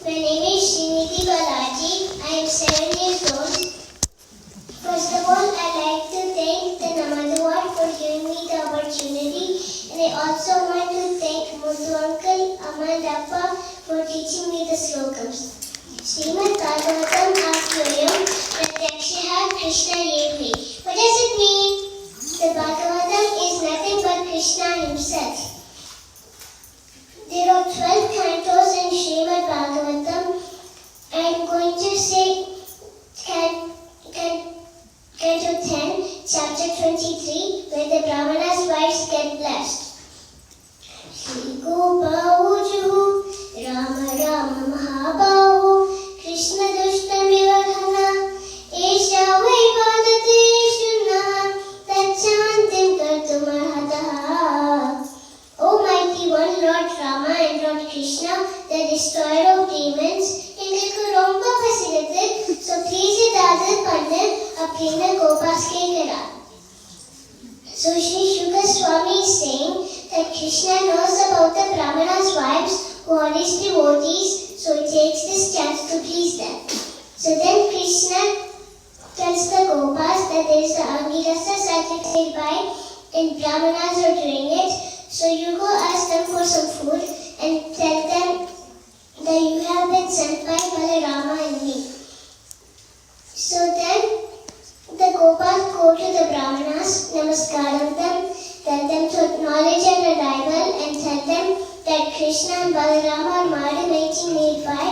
My name is Shrinidhi Balaji. I am 7 years old. First of all, I'd like to thank the Namadwaar for giving me the opportunity, and I also want to thank Muthu Uncle, Amma and Appa for teaching me the slogans. Vaibhavotsavam Pratyakshaha Krishna Yevi. What does it mean? The Bhagavatam is nothing but Krishna himself. There are 12 cantos in Srimad Bhagavatam. I am going to say Canto 10, Chapter 23, where the Brahmana's wives get blessed. Shri Gopa Ujuhu, Rama Rama Mahabahu, Krishna Dushta Vivarhana, Esha Vaipadate Shuna, Tachantim Kartumarhataha. Almighty One, Lord Rama and Lord Krishna, the destroyer of demons, எங்களுக்கு ரொம்ப பசிக்குது. So please ஏதாவது பண்ணு அப்படின்னு கோபாஸ் கேட்கிறார். So Sri Shuka Swami is saying that Krishna knows about the Brahmana's wives who are his devotees, so he takes this chance to please them. So then Krishna tells the Gopas that there is an Angirasa sacrifice nearby and Brahmanas are doing it. So you go ask them for some food and tell them that you have been sent by Balarama and me. So then the Gopas go to the Brahmanas, namaskaram them, tell them to acknowledge an arrival and tell them that Krishna and Balarama are mating nearby.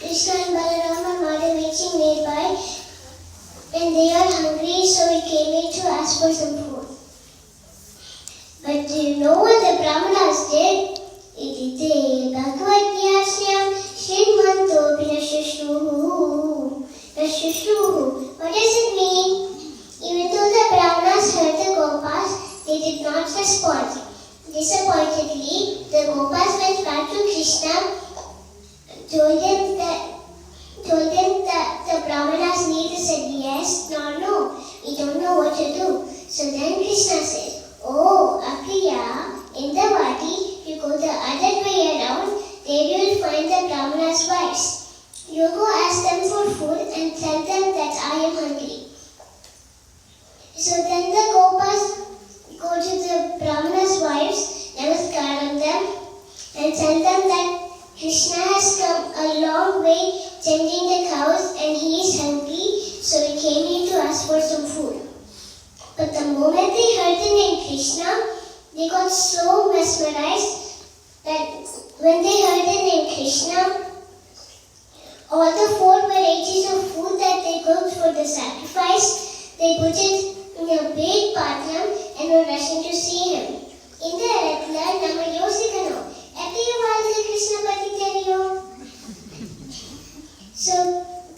Krishna and Balarama are mating nearby and they are hungry, so we came here to ask for some food. But do you know what the Brahmanas did? Idite Bhagavad-yasnyam Shrimanto Pinashishruhu. What does it mean? Even though the Brahmanas heard the Gopas, they did not respond. Disappointedly, the Gopas went back to Krishna, told him that the Brahmanas neither said yes nor no. We don't know what to do. So then Krishna said, "Oh, Akriya, in the Vati, you go the other way around, there you will find the Brahmana's wives. You go ask them for food and tell them that I am hungry." So then the Gopas go to the Brahmana's wives, namaskaram them, and tell them that Krishna has come a long way tending the cows and he is hungry, so he came here to ask for some food. But the moment they heard the name Krishna, they got so mesmerized that when they heard the name Krishna, all the 4 varieties of food that they cooked for the sacrifice, they put it in a big patram and were rushing to see him. In the Ratla, Nama Yosikano, Epiyavalka Krishna Patitariyo. So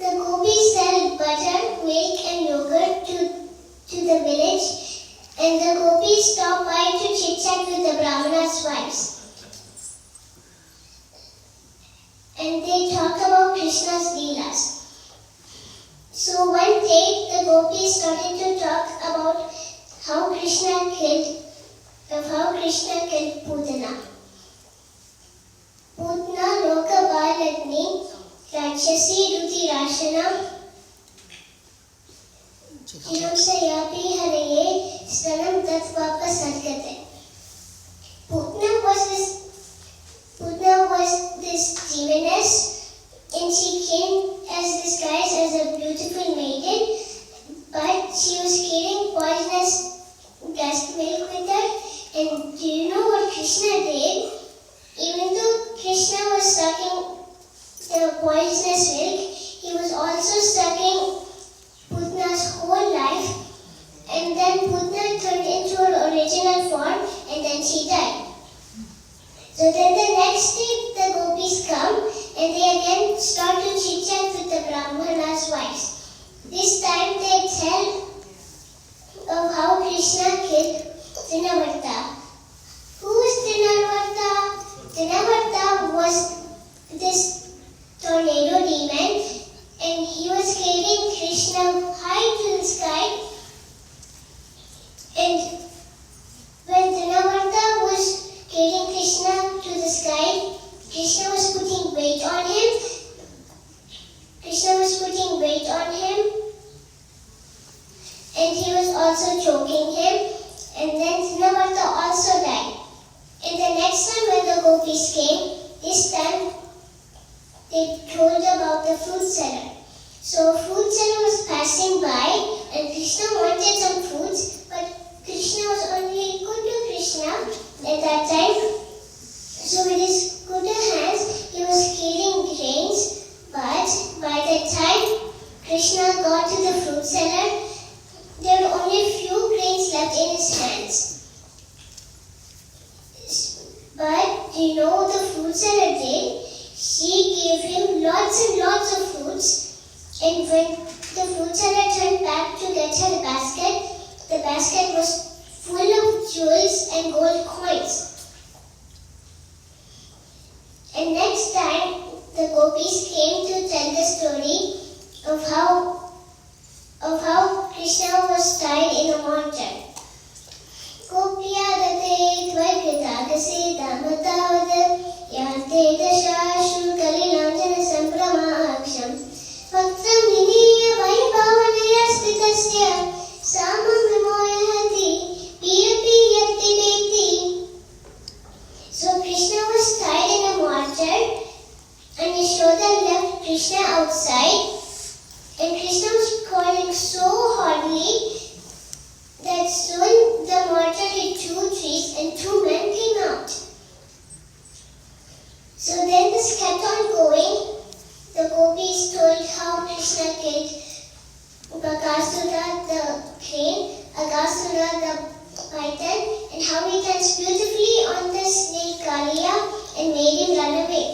the gopis sell butter, milk and yogurt to the village, and the gopis stop by to chit-chat with the Brahmana's wives. And they talk about Krishna's leelas. So one day the gopis started to talk about how Krishna killed Putana. Putna Loka Balatni Rakshasi Ruti Rashana Hinam Sayapi Haraye Stanam Tatvapa Sadgate. Putna was this demoness, and she came as disguised as a beautiful maiden, but she was carrying poisonous dust milk with her. And do you know what Krishna did? Even though Krishna was sucking the poisonous milk, he was also sucking Putna's whole life, and then Putna turned into her original form, and then and she died. So then the next day the gopis come and they again start to chit-chat with the Brahmana's wives. This time they tell of how Krishna killed Trinavarta. Who is Trinavarta? Trinavarta was this tornado demon and he was carrying Krishna high to the sky. And when Trinavarta was carrying Krishna to the sky, Krishna was putting weight on him. And he was also choking him. And then Trinavarta also died. And the next time when the gopis came, this time they told about the fruit seller. So a fruit seller was passing by and Krishna wanted some fruits, but Krishna was only good to Krishna at that time. So with his good hands, he was carrying grains, but by the time Krishna got to the fruit seller, there were only few grains left in his hands. But do you know what the fruit seller did? She gave him lots and lots of fruits, and when the fruit seller turned back to get her the basket was full of jewels and gold coins. And next time, the gopis came to tell the story of how Krishna was tied in a mortar. Kopyadate tvaikritagashe damatavad yante dashashu kalilanjana sambramaksham bhaktam niniya vaibhavanaya stitasya samam vimoyahati piyapi yatti bhekti. So Krishna was tied in a mortar and Yashoda left Krishna outside, and Krishna was calling so hardly that soon the mortar hit 2 trees and 2 men came out. So then this kept on going. The gopis told how Krishna killed Bakasura the crane, Agasura the python, and how he danced beautifully on the snake Kaliya and made him run away.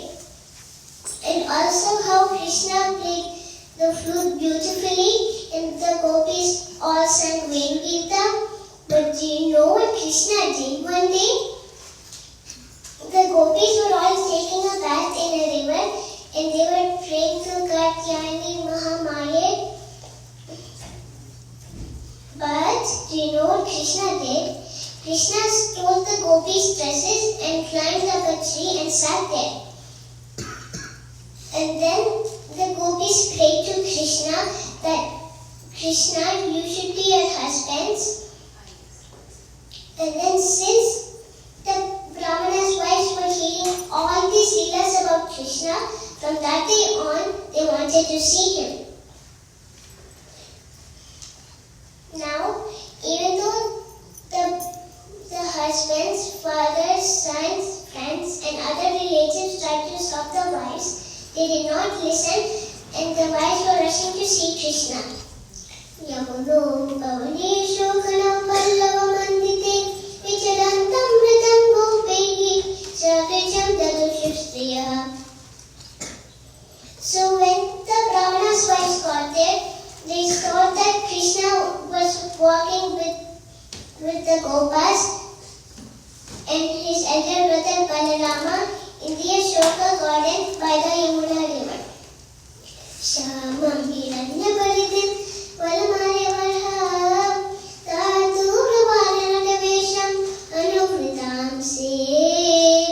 And also how Krishna played the flute beautifully and the gopis all sang Vain Gita. But do you know what Krishna did one day? The gopis were all taking a bath in a river and they were praying to Katyayani Mahamaye. But do you know what Krishna did? Krishna stole the gopis' dresses and climbed up a tree and sat there. And then the gopis prayed to Krishna that Krishna, you should be your husbands. And then since the Brahmana's wives were hearing all these leelas about Krishna, from that day on they wanted to see him. Now, even though the husbands, fathers, sons, friends and other relatives tried to stop the wives, they did not listen and the wives were rushing to see Krishna. Yamuno Bhavanesho Kala Pallava Mandite Vicharantam Mritam Gopehi Sakricham Dadushusriya. So when the Brahmana's wives got there, they saw that Krishna was walking with the Gopas and his elder brother Balarama in the Ashoka garden by the Yamuna river. Shamam Hiranya Paridin Valamare Varha Tatu Prabhana Natavesham Anukritam Se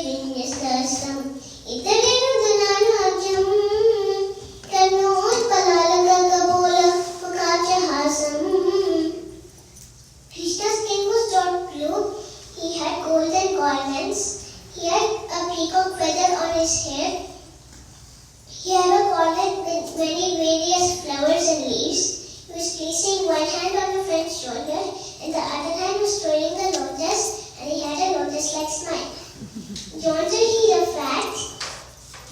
Vinyastasam Italenu Dhananu Abjam Karnoot Palalaga Kabola Mukacha Hasam. Krishna's skin was dark blue. He had golden garments. He had a peacock feather on his hair. He had a garland with many various flowers and leaves. He was placing one hand on a friend's shoulder and the other hand was twirling a lotus, and he had a lotus-like smile. You want to hear a fact?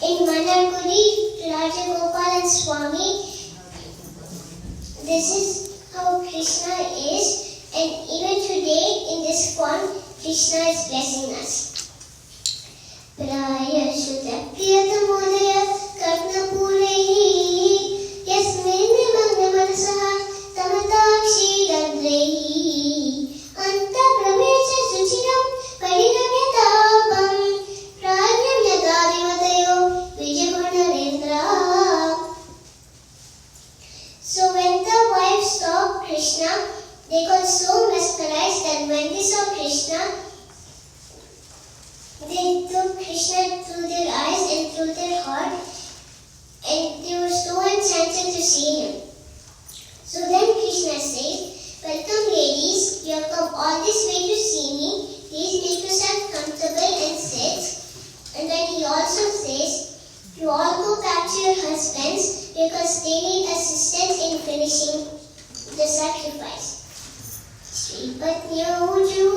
In Manarguri, Raja Gopal and Swami, this is how Krishna is, and even today in this form, Krishna is blessing us. Prayashuta Priyatamodaya Karnapurehi Yasmin Magnamansaha Tamatakshi Radrehi Anta Pravecha Suchiram Parigamyatapam Pranyam Yadavimatayo Vijaygunarendra. So when the wives saw Krishna, they got so mesmerized that when they saw Krishna, they took Krishna through their eyes and through their heart, and they were so enchanted to see him. So then Krishna says, "Welcome ladies, you have come all this way to see me. Please make yourself comfortable and sit." And then he also says, "You all go back to your husbands because they need assistance in finishing the sacrifice." Shri Patni Uju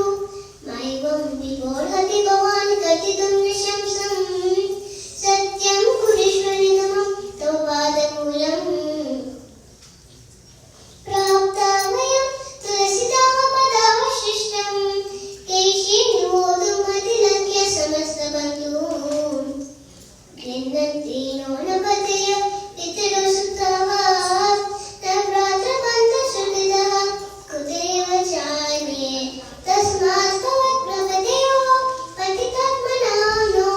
Maivam Vibodhati Bhavan Katidam Nishamsam Satyam Kurishwanigamam Tavadamulam Praptavayam Tulasitava Padavashishtam Keshi Nivodam Adilakya Samastabandhum Grinantino Napataya Pitirosutava Navratra Banta Sutidaha Kuteeram Tasmat Tavat Prabhadeyo Patitatmanano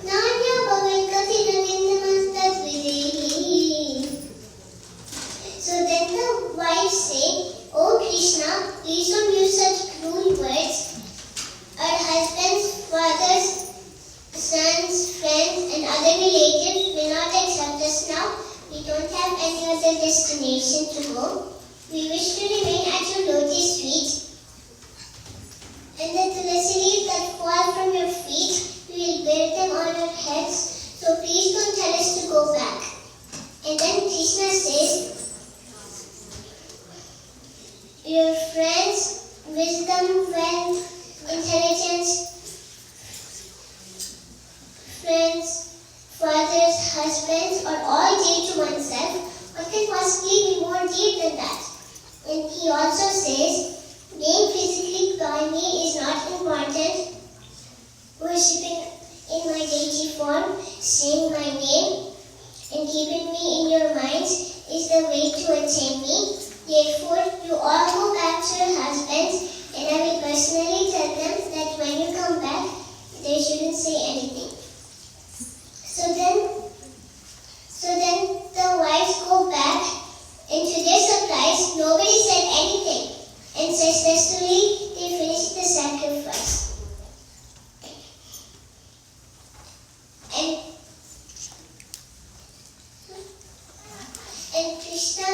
Nanya Bhavikati Ravindamastad Videhi. So then the wives say, "Oh Krishna, please don't use such cruel words. Our husbands, fathers, sons, friends and other relatives will not accept us now. We don't have any other destination to go. We wish to remain at your lotus feet. And the tulasi leaves that fall from your feet, we will bear them on our heads. So please don't tell us to go back." And then Krishna says, "Your friends, wisdom, wealth, intelligence, friends, fathers, husbands are all dear to oneself. What can possibly be more dear than that?" And he also says, "Being physically by me is not important. Worshipping in my deity form, saying my name, and keeping me in your minds is the way to attain me. Therefore, you all go back to your husbands, and I will personally tell them that when you come back, they shouldn't say anything." So then the wives go back, and to their surprise, nobody said anything, and successfully they finished the sacrifice. And Krishna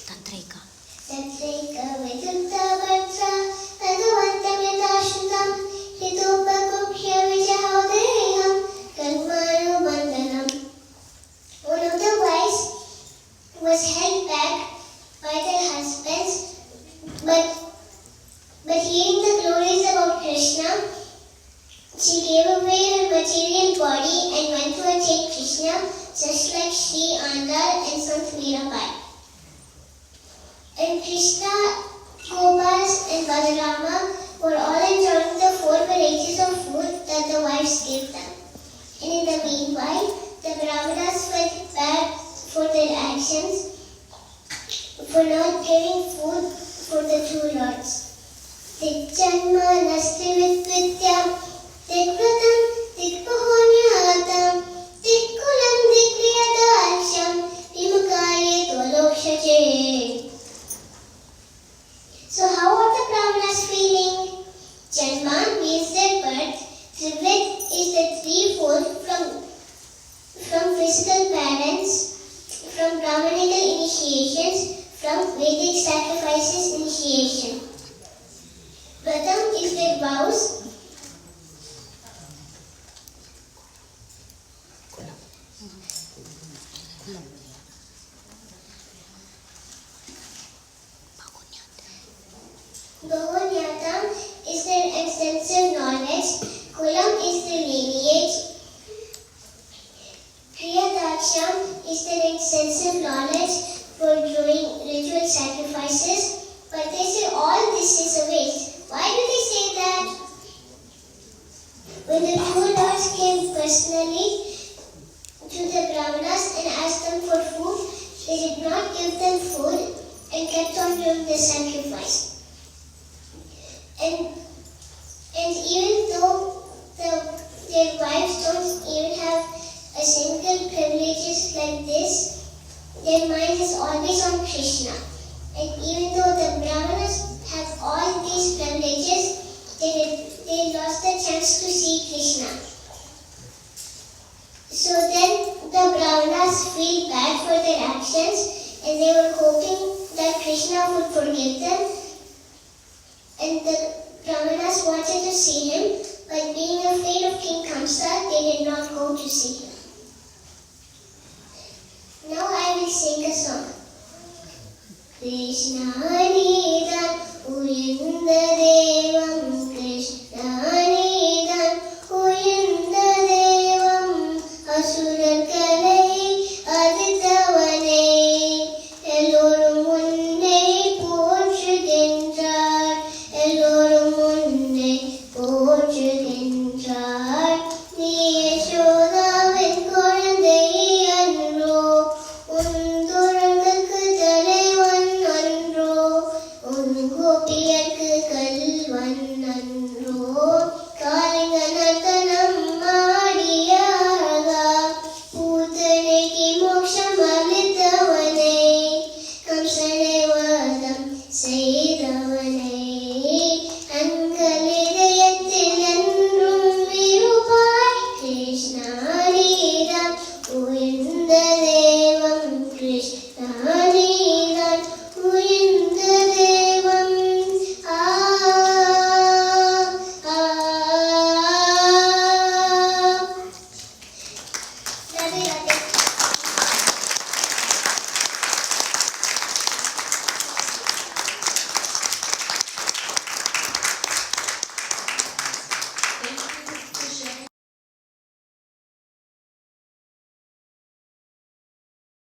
Tatraika Vidutta Bhatta Bhagavantam Yadashrutam Hitopakukya Vijahodeham Karmanu Bandhanam. One of the wives was held back by their husbands, but hearing the glories about Krishna, she gave away her material body and went to attain Krishna, just like Sri Andal and Sant Mirabai. And Krishna, Gopas and Balarama were all enjoying the 4 varieties of food that the wives gave them. And in the meanwhile, the Brahmanas felt bad for their actions, for not giving food for the 2 lords. Tikjanma nasti vitvityam tikvatam tikpahonyatam tikkulam dikriyadaksham vimukaye tvalokshache. So how are the Brahmanas feeling? Janma means their birth. Trivit is the 3-fold from physical parents, from Brahmanical initiations, from Vedic sacrifices initiation. Pratham is their vows. Bahonyatam is their extensive knowledge. Kulam is their lineage. Kriyadaksham is their extensive knowledge for doing ritual sacrifices. But they say all this is a waste. When the two lords came personally to the Brahmanas and asked them for food, they did not give them food and kept on doing the sacrifice. And even though their wives don't even have a single privileges like this, their mind is always on Krishna. And even though the Brahmanas have all these privileges, they lost the chance to see Krishna. So then the Brahmanas feel bad for their actions and they were hoping that Krishna would forgive them. And the Brahmanas wanted to see him, but being afraid of King Kamsa, they did not go to see him. Now I will sing a song. Krishna Nidam Uyindade